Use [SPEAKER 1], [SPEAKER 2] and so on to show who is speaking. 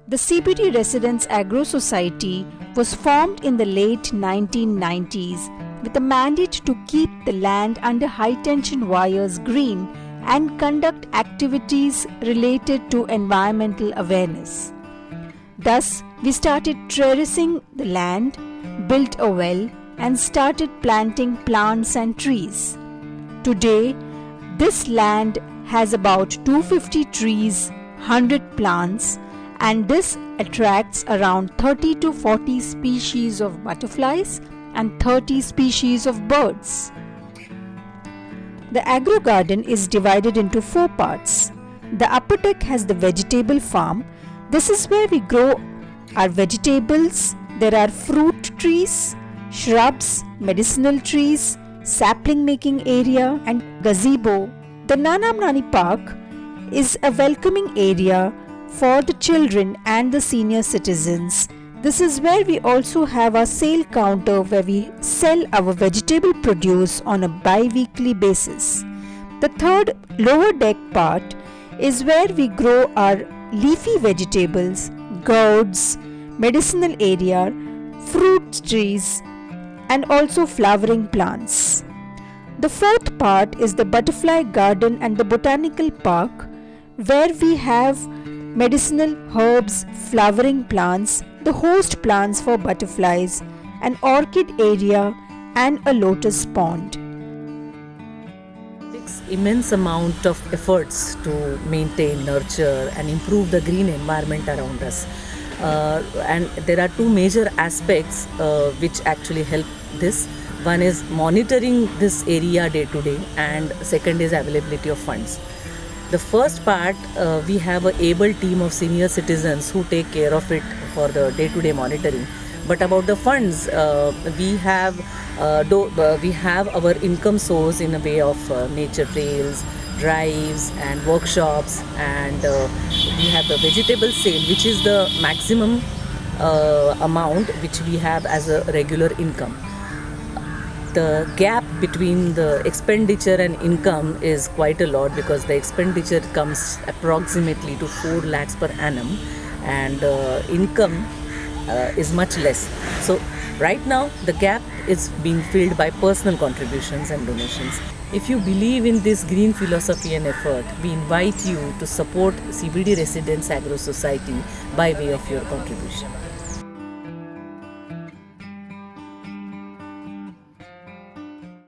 [SPEAKER 1] The CBD Residents Agro Society was formed in the late 1990s with a mandate to keep the land under high tension wires green and conduct activities related to environmental awareness. Thus, we started terracing the land, built a well, and started planting plants and trees. Today, this land has about 250 trees, 100 plants, and this attracts around 30 to 40 species of butterflies and 30 species of birds. The agro garden is divided into 4 parts. The upper deck has the vegetable farm. This is where we grow our vegetables. There are fruit trees, shrubs, medicinal trees, sapling making area and gazebo. The Nanam Nani Park is a welcoming area for the children and the senior citizens. This is where we also have our sale counter where we sell our vegetable produce on a bi-weekly basis. The third lower deck part is where we grow our leafy vegetables, gourds, medicinal area, fruit trees, and also flowering plants. The fourth part is the butterfly garden and the botanical park where we have medicinal herbs, flowering plants, the host plants for butterflies, an orchid area and a lotus pond.
[SPEAKER 2] Takes immense amount of efforts to maintain, nurture and improve the green environment around us. And there are 2 major aspects which actually help this. One is monitoring this area day to day, and second is availability of funds. The first part, we have an able team of senior citizens who take care of it for the day-to-day monitoring. But about the funds, we have our income source in a way of nature trails, drives and workshops, and we have the vegetable sale, which is the maximum amount which we have as a regular income. The gap between the expenditure and income is quite a lot because the expenditure comes approximately to 4 lakhs per annum and income is much less. So right now the gap is being filled by personal contributions and donations. If you believe in this green philosophy and effort, we invite you to support CBD Residents Agro Society by way of your contribution.